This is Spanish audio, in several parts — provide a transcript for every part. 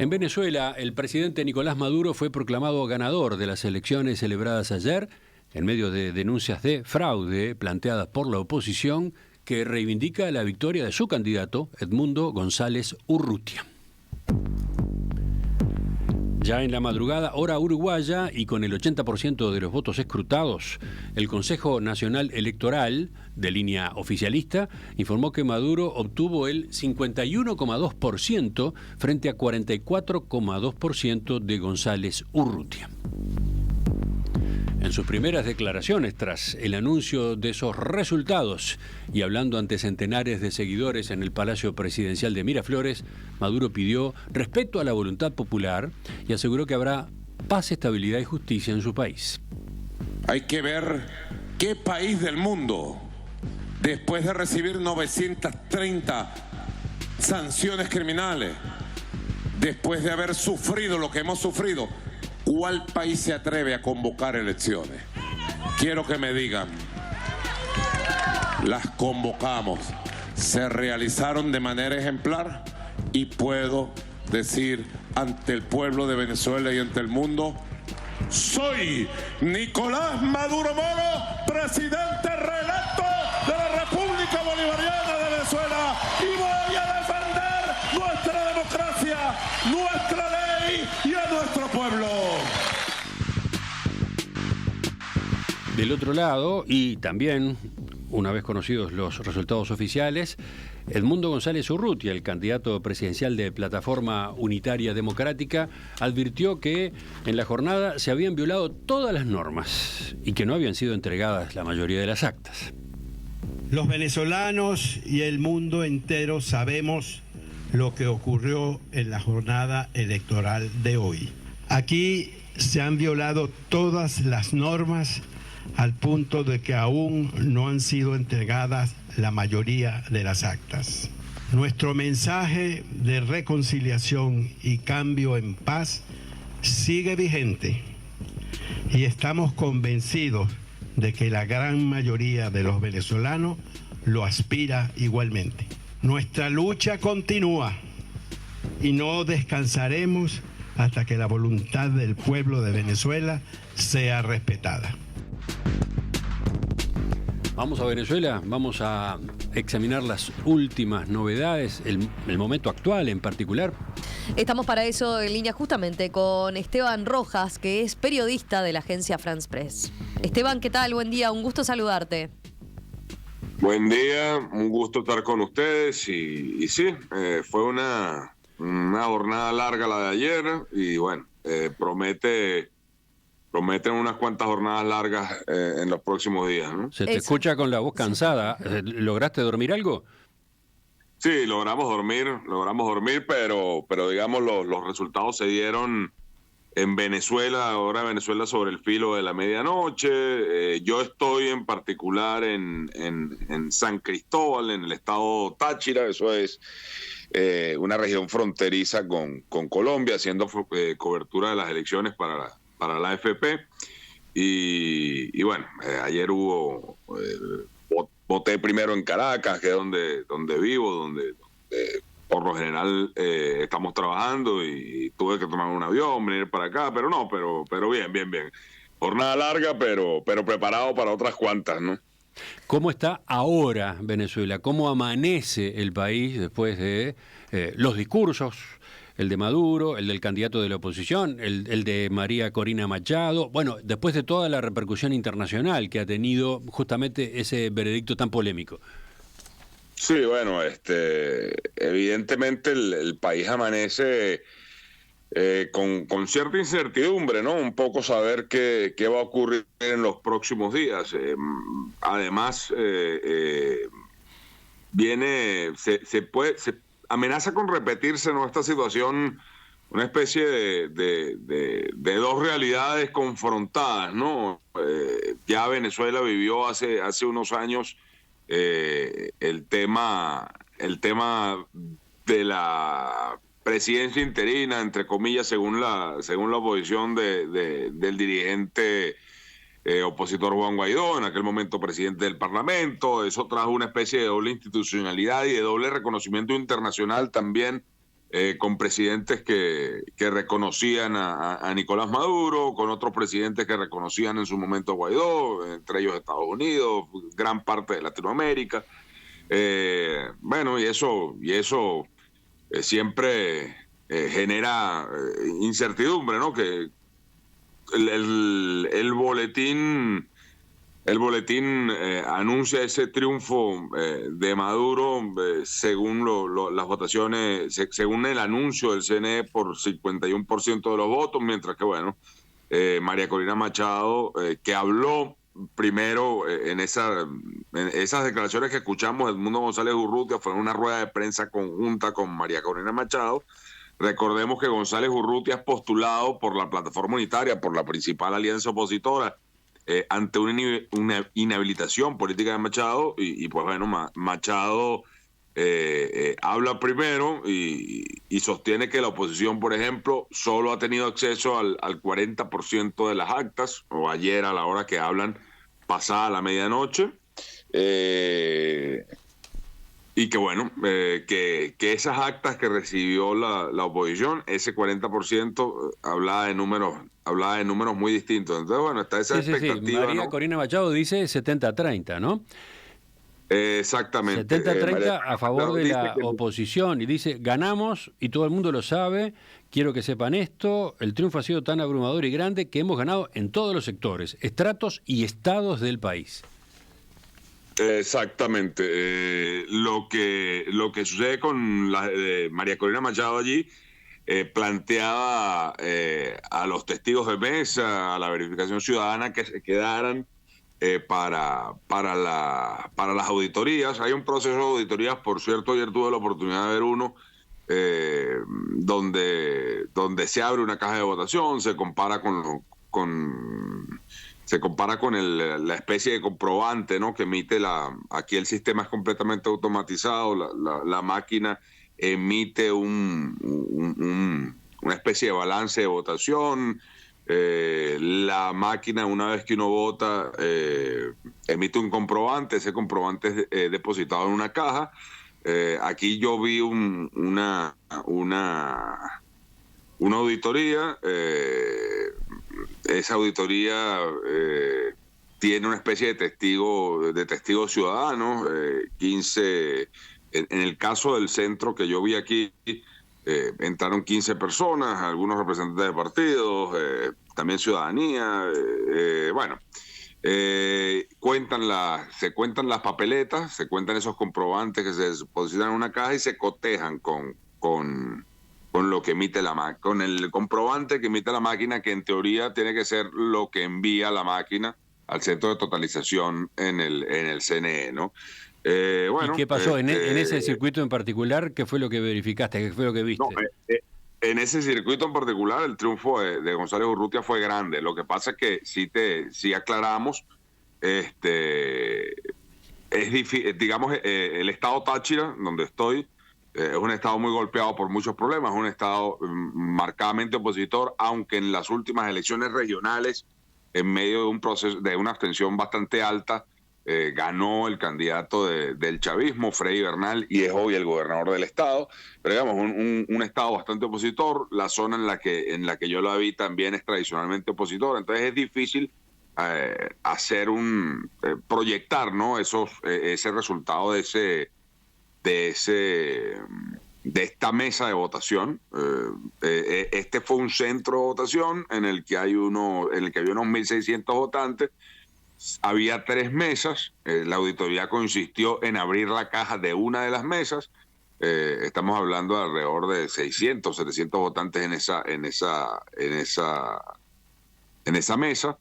En Venezuela, el presidente Nicolás Maduro fue proclamado ganador de las elecciones celebradas ayer, en medio de denuncias de fraude planteadas por la oposición, que reivindica la victoria de su candidato, Edmundo González Urrutia. Ya en la madrugada, hora uruguaya, y con el 80% de los votos escrutados, el Consejo Nacional Electoral, de línea oficialista, informó que Maduro obtuvo el 51,2% frente a 44,2% de González Urrutia. En sus primeras declaraciones tras el anuncio de esos resultados y hablando ante centenares de seguidores en el Palacio Presidencial de Miraflores, Maduro pidió respeto a la voluntad popular y aseguró que habrá paz, estabilidad y justicia en su país. Hay que ver qué país del mundo, después de recibir 930 sanciones criminales, después de haber sufrido lo que hemos sufrido, ¿cuál país se atreve a convocar elecciones? Quiero que me digan. Las convocamos, se realizaron de manera ejemplar y puedo decir ante el pueblo de Venezuela y ante el mundo: soy Nicolás Maduro Moro, presidente reelecto de la República Bolivariana de Venezuela, y voy a defender nuestra democracia, nuestra ley y a nuestro pueblo. Del otro lado, y también, una vez conocidos los resultados oficiales, Edmundo González Urrutia, el candidato presidencial de Plataforma Unitaria Democrática, advirtió que en la jornada se habían violado todas las normas y que no habían sido entregadas la mayoría de las actas. Los venezolanos y el mundo entero sabemos lo que ocurrió en la jornada electoral de hoy. Aquí se han violado todas las normas al punto de que aún no han sido entregadas la mayoría de las actas. Nuestro mensaje de reconciliación y cambio en paz sigue vigente y estamos convencidos de que la gran mayoría de los venezolanos lo aspira igualmente. Nuestra lucha continúa y no descansaremos hasta que la voluntad del pueblo de Venezuela sea respetada. Vamos a Venezuela, vamos a examinar las últimas novedades, el momento actual en particular. Estamos para eso en línea justamente con Esteban Rojas, que es periodista de la agencia France Press. Esteban, ¿qué tal? Buen día, un gusto saludarte. Buen día, un gusto estar con ustedes y sí, fue una jornada larga la de ayer y bueno, prometen unas cuantas jornadas largas en los próximos días, ¿no? Se te escucha con la voz cansada. ¿Lograste dormir algo? Sí, logramos dormir, pero digamos los resultados se dieron en Venezuela, ahora Venezuela sobre el filo de la medianoche. Yo estoy en particular en San Cristóbal, en el estado Táchira, eso es una región fronteriza con Colombia, haciendo cobertura de las elecciones para la AFP. Y bueno, ayer voté primero en Caracas, que es donde vivo, donde por lo general estamos trabajando, y tuve que tomar un avión, venir para acá, pero bien. Jornada larga, pero preparado para otras cuantas, ¿no? ¿Cómo está ahora Venezuela? ¿Cómo amanece el país después de los discursos? El de Maduro, el del candidato de la oposición, el de María Corina Machado. Bueno, después de toda la repercusión internacional que ha tenido justamente ese veredicto tan polémico. Sí, bueno, evidentemente el país amanece con cierta incertidumbre, ¿no? Un poco saber qué va a ocurrir en los próximos días. Además, se amenaza con repetirse, ¿no?, esta situación, una especie de dos realidades confrontadas, ¿no? Ya Venezuela vivió hace unos años el tema de la presidencia interina, entre comillas, según la oposición del dirigente opositor Juan Guaidó, en aquel momento presidente del Parlamento. Eso trajo una especie de doble institucionalidad y de doble reconocimiento internacional también con presidentes que reconocían a Nicolás Maduro, con otros presidentes que reconocían en su momento a Guaidó, entre ellos Estados Unidos, gran parte de Latinoamérica. Bueno, y eso siempre genera incertidumbre, ¿no? Que el boletín anuncia ese triunfo de Maduro según las votaciones, según el anuncio del CNE por 51% de los votos, mientras que, bueno, María Corina Machado, que habló primero en esas declaraciones que escuchamos de Edmundo González Urrutia, fue en una rueda de prensa conjunta con María Corina Machado. Recordemos que González Urrutia es postulado por la Plataforma Unitaria, por la principal alianza opositora, ante una inhabilitación política de Machado, y pues bueno, Machado habla primero y sostiene que la oposición, por ejemplo, solo ha tenido acceso al 40% de las actas, o ayer a la hora que hablan, pasada la medianoche, y que bueno, que esas actas que recibió la oposición, ese 40% hablaba de números muy distintos. Entonces, bueno, está esa expectativa. María Corina Machado dice 70-30, ¿no? Exactamente. 70-30 a favor de la oposición, y dice, ganamos y todo el mundo lo sabe, quiero que sepan esto, el triunfo ha sido tan abrumador y grande que hemos ganado en todos los sectores, estratos y estados del país. Exactamente. Lo que sucede con María Corina Machado allí, planteaba a los testigos de mesa, a la verificación ciudadana, que se quedaran para las auditorías. Hay un proceso de auditorías, por cierto, ayer tuve la oportunidad de ver uno, donde se abre una caja de votación, se compara con la especie de comprobante, ¿no?, que emite aquí el sistema es completamente automatizado, la máquina emite una especie de balance de votación, la máquina, una vez que uno vota, emite un comprobante, ese comprobante es depositado en una caja. Aquí yo vi una auditoría. Esa auditoría tiene una especie de testigo ciudadanos, 15, en el caso del centro que yo vi aquí, entraron 15 personas, algunos representantes de partidos, también ciudadanía, bueno, se cuentan las papeletas, se cuentan esos comprobantes que se depositan en una caja y se cotejan con lo que emite la máquina, con el comprobante que emite la máquina, que en teoría tiene que ser lo que envía la máquina al centro de totalización en el CNE, ¿no? Bueno, ¿y qué pasó en ese circuito en particular? ¿Qué fue lo que verificaste? ¿Qué fue lo que viste? No, en ese circuito en particular el triunfo de González Urrutia fue grande. Lo que pasa es que si aclaramos, es difícil, digamos, el estado Táchira, donde estoy, es un estado muy golpeado por muchos problemas, es un estado marcadamente opositor, aunque en las últimas elecciones regionales, en medio de un proceso de una abstención bastante alta, ganó el candidato del chavismo, Freddy Bernal, y es hoy el gobernador del estado. Pero digamos, un estado bastante opositor. La zona en la que yo la vi también es tradicionalmente opositora. Entonces es difícil proyectar, ¿no?, ese resultado de esta mesa de votación. Este fue un centro de votación en el que había unos 1.600 votantes. Había 3 mesas. La auditoría consistió en abrir la caja de una de las mesas. Estamos hablando de alrededor de 600, 700 votantes en esa mesa.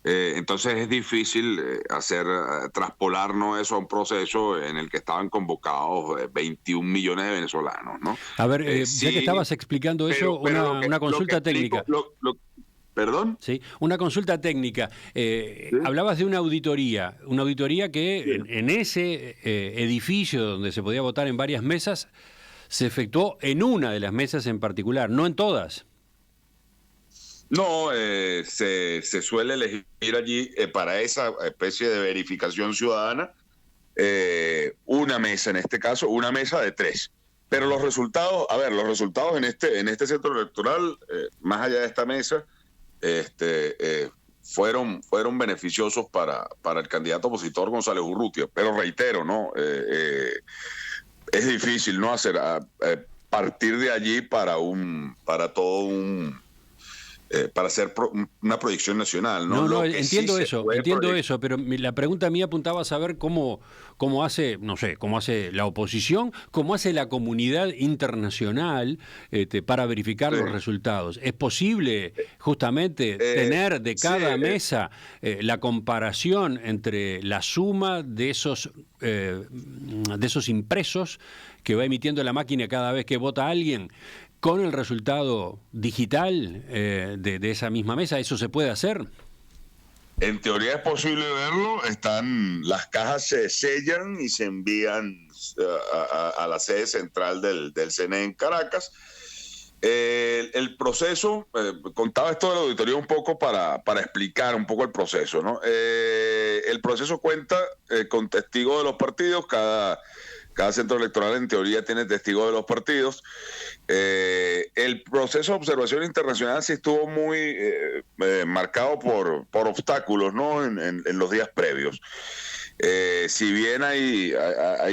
Entonces es difícil traspolarnos eso a un proceso en el que estaban convocados 21 millones de venezolanos, ¿no? A ver, ya que estabas explicando eso, una consulta técnica. ¿Perdón? Sí, una consulta técnica. ¿Sí? Hablabas de una auditoría que sí, en ese edificio donde se podía votar en varias mesas, se efectuó en una de las mesas en particular, no en todas. No, se suele elegir allí para esa especie de verificación ciudadana una mesa, en este caso una mesa de 3. Pero los resultados, los resultados en este centro electoral, más allá de esta mesa, fueron beneficiosos para el candidato opositor González Urrutia. Pero reitero, ¿no? Es difícil no hacer partir de allí para hacer una proyección nacional, ¿no? No, entiendo eso, pero la pregunta mía apuntaba a saber cómo hace, no sé, cómo hace la oposición, cómo hace la comunidad internacional para verificar los resultados. ¿Es posible justamente tener de cada mesa la comparación entre la suma de esos impresos que va emitiendo la máquina cada vez que vota alguien con el resultado digital de esa misma mesa? ¿Eso se puede hacer? En teoría es posible verlo. Las cajas se sellan y se envían a la sede central del CNE en Caracas. El proceso, contaba esto de la auditoría un poco para explicar un poco el proceso, ¿no? El proceso cuenta con testigos de los partidos. Cada centro electoral en teoría tiene testigos de los partidos. El proceso de observación internacional sí estuvo muy marcado por obstáculos, ¿no? en los días previos. Si bien hay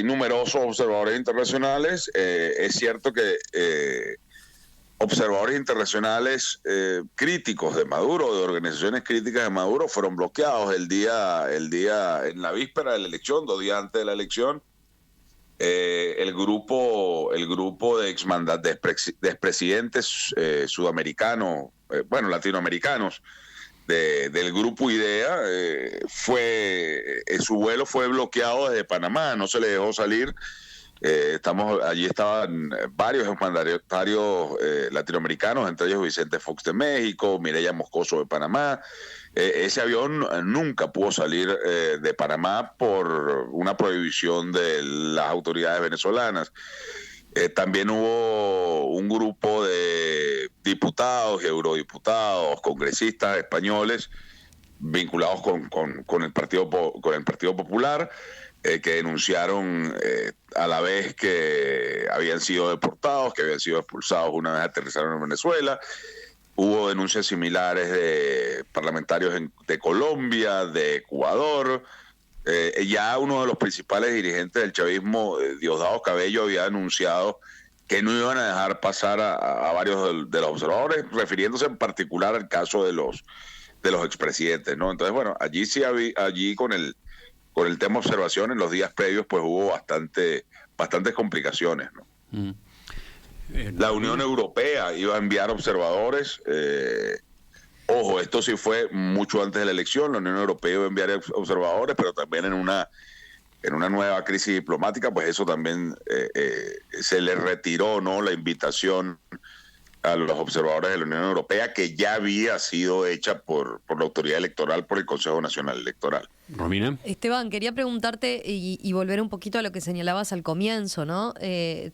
numerosos observadores internacionales, es cierto que observadores internacionales críticos de Maduro, de organizaciones críticas de Maduro, fueron bloqueados el día en la víspera de la elección, 2 días antes de la elección. El grupo de expresidentes sudamericanos, latinoamericanos, del grupo IDEA, su vuelo fue bloqueado desde Panamá, no se le dejó salir. Allí estaban varios mandatarios latinoamericanos, entre ellos Vicente Fox de México, Mireya Moscoso de Panamá. Ese avión nunca pudo salir de Panamá por una prohibición de las autoridades venezolanas. También hubo un grupo de diputados y eurodiputados, congresistas españoles vinculados con el Partido Popular, que denunciaron a la vez que habían sido deportados, que habían sido expulsados una vez aterrizaron en Venezuela. Hubo denuncias similares de parlamentarios de Colombia, de Ecuador. Ya uno de los principales dirigentes del chavismo, Diosdado Cabello, había anunciado que no iban a dejar pasar a varios de los observadores, refiriéndose en particular al caso de los expresidentes, ¿no? Entonces, bueno, allí con el tema observación en los días previos, pues hubo bastantes complicaciones, ¿no? La Unión Europea iba a enviar observadores. Ojo, esto sí fue mucho antes de la elección. La Unión Europea iba a enviar observadores, pero también en una nueva crisis diplomática, pues eso también se le retiró, ¿no? La invitación a los observadores de la Unión Europea, que ya había sido hecha por la autoridad electoral, por el Consejo Nacional Electoral. Romina. Esteban, quería preguntarte y volver un poquito a lo que señalabas al comienzo, ¿no?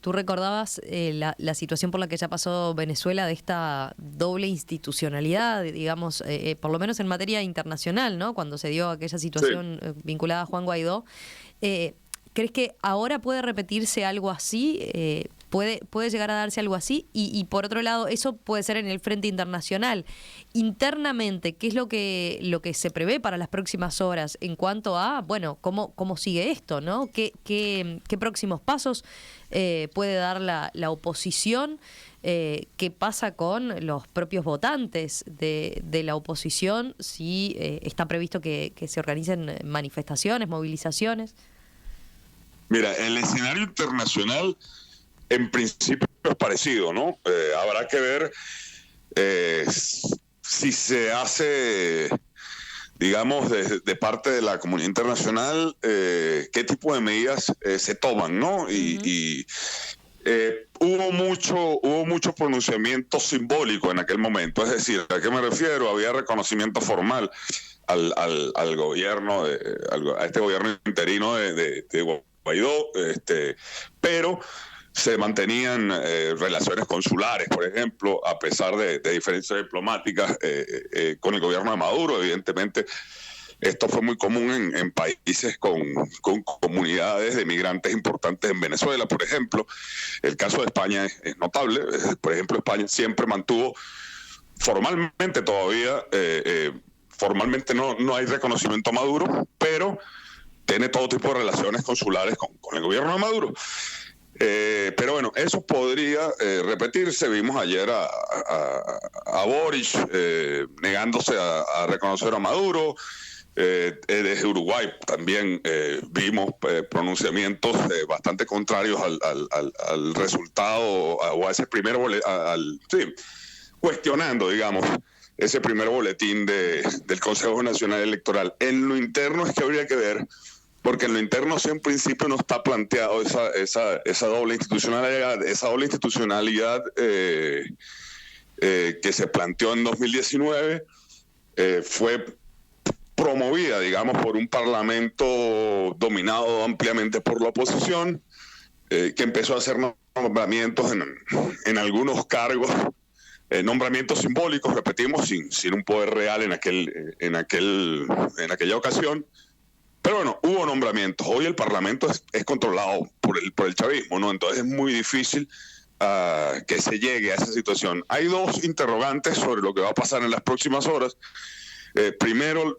Tú recordabas la situación por la que ya pasó Venezuela, de esta doble institucionalidad, digamos, por lo menos en materia internacional, ¿no? Cuando se dio aquella situación vinculada a Juan Guaidó. ¿Crees que ahora puede repetirse algo así? ¿Puede llegar a darse algo así? Y por otro lado, eso puede ser en el frente internacional. Internamente, ¿qué es lo que se prevé para las próximas horas en cuanto a, bueno, cómo sigue esto, ¿no? ¿Qué próximos pasos puede dar la oposición? ¿Qué pasa con los propios votantes de la oposición? Si está previsto que se organicen manifestaciones, movilizaciones. Mira, el escenario internacional en principio es parecido, ¿no? Habrá que ver si se hace, digamos, de parte de la comunidad internacional, qué tipo de medidas se toman, ¿no? Y hubo mucho pronunciamiento simbólico en aquel momento. Es decir, ¿a qué me refiero? Había reconocimiento formal al gobierno, a este gobierno interino de Guaidó, pero se mantenían relaciones consulares, por ejemplo, a pesar de diferencias diplomáticas con el gobierno de Maduro. Evidentemente, Esto fue muy común en países con comunidades de migrantes importantes en Venezuela, por ejemplo. El caso de España es notable. Por ejemplo, España siempre mantuvo formalmente todavía, formalmente no hay reconocimiento a Maduro, pero tiene todo tipo de relaciones consulares con el gobierno de Maduro. Pero bueno, eso podría repetirse. Vimos ayer a Boric negándose a reconocer a Maduro. Desde Uruguay también vimos pronunciamientos bastante contrarios al resultado o a ese primer boletín, cuestionando, digamos, ese primer boletín del Consejo Nacional Electoral. En lo interno es que habría que ver, porque en lo interno sí, en principio no está planteado esa doble institucionalidad, que se planteó en 2019, fue promovida, digamos, por un parlamento dominado ampliamente por la oposición, que empezó a hacer nombramientos en algunos cargos, nombramientos simbólicos, repetimos, sin un poder real en aquella ocasión. Pero bueno, hubo nombramientos. Hoy el Parlamento es controlado por el chavismo, ¿no? Entonces es muy difícil que se llegue a esa situación. Hay dos interrogantes sobre lo que va a pasar en las próximas horas. Primero,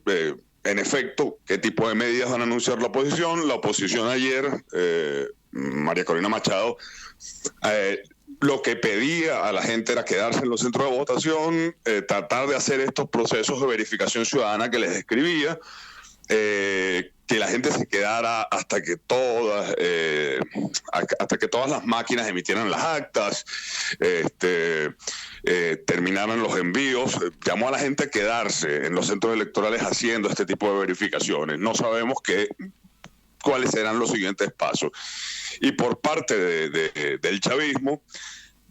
en efecto, ¿qué tipo de medidas van a anunciar la oposición? La oposición ayer, María Corina Machado, lo que pedía a la gente era quedarse en los centros de votación, tratar de hacer estos procesos de verificación ciudadana que les describía, que la gente se quedara hasta que todas las máquinas emitieran las actas, terminaran los envíos. Llamó a la gente a quedarse en los centros electorales haciendo este tipo de verificaciones. No sabemos cuáles serán los siguientes pasos. Y por parte del chavismo,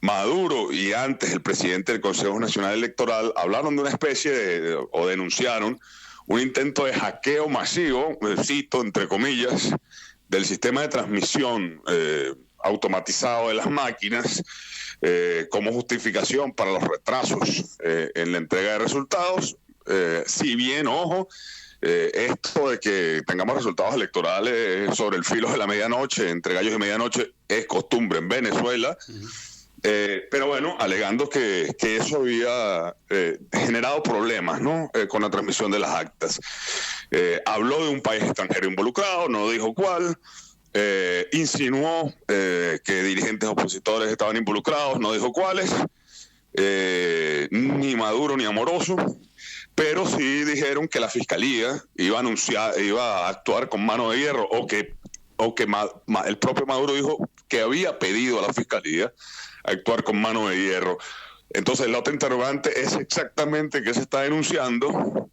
Maduro y antes el presidente del Consejo Nacional Electoral hablaron de una especie o denunciaron un intento de hackeo masivo, cito entre comillas, del sistema de transmisión automatizado de las máquinas como justificación para los retrasos en la entrega de resultados. Si bien, ojo, esto de que tengamos resultados electorales sobre el filo de la medianoche, entre gallos y medianoche, es costumbre en Venezuela. Pero bueno, alegando que eso había generado problemas, ¿no? Con la transmisión de las actas. Habló de un país extranjero involucrado, no dijo cuál. Insinuó que dirigentes opositores estaban involucrados, no dijo cuáles. Ni Maduro ni Amoroso. Pero sí dijeron que la Fiscalía iba a actuar con mano de hierro, o que el propio Maduro dijo que había pedido a la Fiscalía actuar con mano de hierro. Entonces la otra interrogante es exactamente qué se está denunciando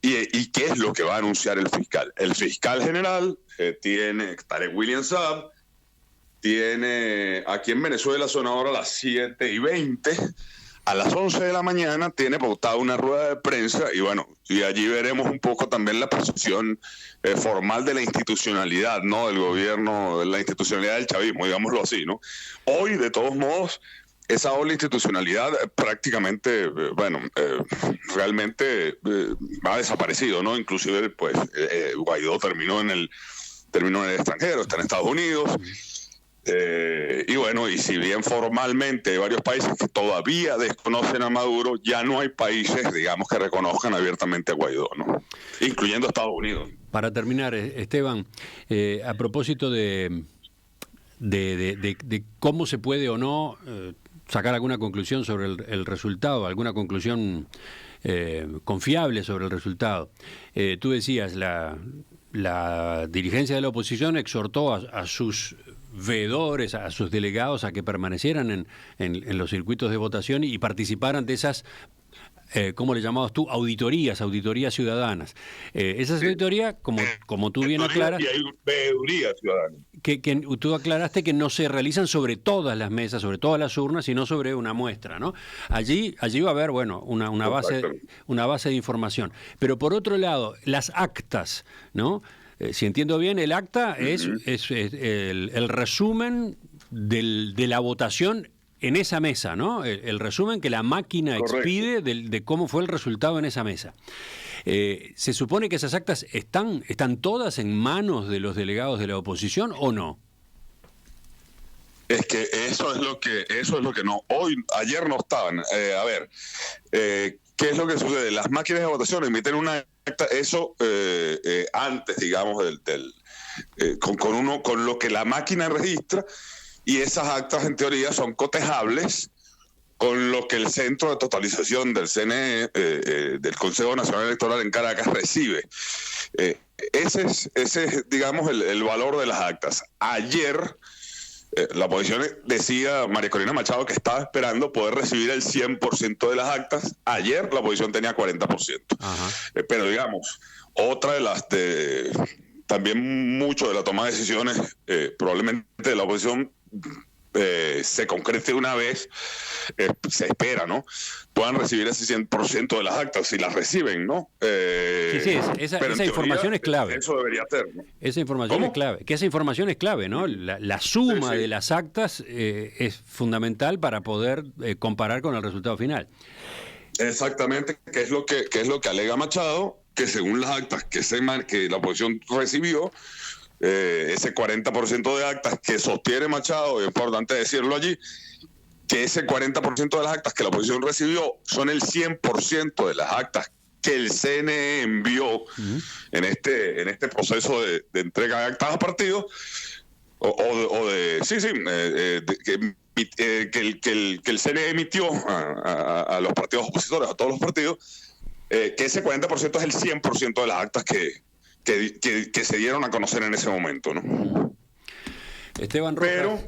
y qué es lo que va a anunciar el fiscal. El fiscal general tiene Tarek William Saab, tiene aquí en Venezuela son ahora las 7:20, a las 11 de la mañana tiene pautada una rueda de prensa y bueno, y allí veremos un poco también la posición formal de la institucionalidad, ¿no? Del gobierno, de la institucionalidad del chavismo, digámoslo así, ¿no? Hoy, de todos modos, esa doble institucionalidad prácticamente, realmente ha desaparecido, ¿no? Inclusive, pues, Guaidó terminó en el extranjero, está en Estados Unidos. Y bueno, y si bien formalmente hay varios países que todavía desconocen a Maduro, ya no hay países, digamos, que reconozcan abiertamente a Guaidó, ¿no? Incluyendo Estados Unidos. Para terminar, Esteban, a propósito de cómo se puede o no sacar alguna conclusión sobre el resultado, alguna conclusión confiable sobre el resultado. Tú decías, la dirigencia de la oposición exhortó a sus veedores, a sus delegados a que permanecieran en los circuitos de votación y participaran de esas, ¿cómo le llamabas tú? Auditorías ciudadanas. Esas auditorías, como tú bien aclaras, y hay veeduría ciudadana. Que tú aclaraste que no se realizan sobre todas las mesas, sobre todas las urnas, sino sobre una muestra, ¿no? Allí va a haber, bueno, una base de información. Pero por otro lado, las actas, ¿no? Si entiendo bien, el acta es el resumen de la votación en esa mesa, ¿no? El resumen que la máquina expide de cómo fue el resultado en esa mesa. ¿Se supone que esas actas están todas en manos de los delegados de la oposición o no? Es que eso es lo que no, ayer no estaban. ¿Qué es lo que sucede? Las máquinas de votación emiten una acta, eso antes, digamos, con lo que la máquina registra, y esas actas en teoría son cotejables con lo que el Centro de Totalización del CNE, del Consejo Nacional Electoral en Caracas, recibe. Ese es, digamos, el valor de las actas. Ayer la oposición decía, María Corina Machado, que estaba esperando poder recibir el 100% de las actas. Ayer la oposición tenía 40%. Pero digamos, otra de las... también mucho de la toma de decisiones, probablemente de la oposición, se concrete una vez, se espera, ¿no? Puedan recibir ese 100% de las actas, si las reciben, ¿no? Sí, esa información es clave. Eso debería ser, ¿no? Esa información es clave. Que esa información es clave, ¿no? La suma de las actas es fundamental para poder comparar con el resultado final. Exactamente, que es lo que alega Machado, que según las actas que la oposición recibió, ese 40% de actas que sostiene Machado, es importante decirlo allí, que ese 40% de las actas que la oposición recibió son el 100% de las actas que el CNE envió en este proceso de entrega de actas a partidos, que el CNE emitió a los partidos opositores, a todos los partidos, que ese 40% es el 100% de las actas que se dieron a conocer en ese momento, ¿no? Esteban Rojas.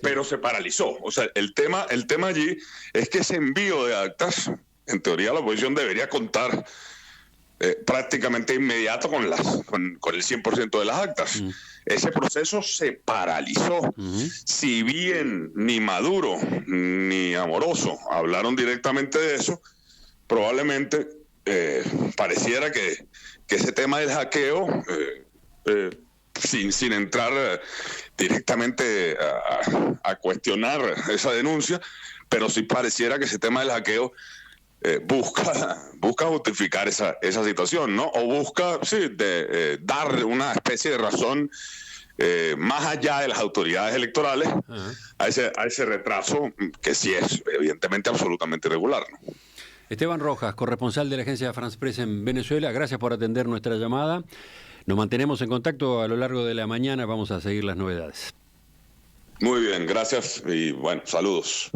Pero se paralizó. O sea, el tema allí es que ese envío de actas, en teoría la oposición debería contar prácticamente inmediato con el 100% de las actas. Ese proceso se paralizó. Si bien ni Maduro ni Amoroso hablaron directamente de eso, probablemente pareciera que ese tema del hackeo, sin entrar directamente a cuestionar esa denuncia, pero sí pareciera que ese tema del hackeo busca justificar esa situación, ¿no? O busca, dar una especie de razón más allá de las autoridades electorales a ese retraso, que sí es evidentemente absolutamente irregular, ¿no? Esteban Rojas, corresponsal de la agencia France Press en Venezuela, gracias por atender nuestra llamada. Nos mantenemos en contacto a lo largo de la mañana, vamos a seguir las novedades. Muy bien, gracias y bueno, saludos.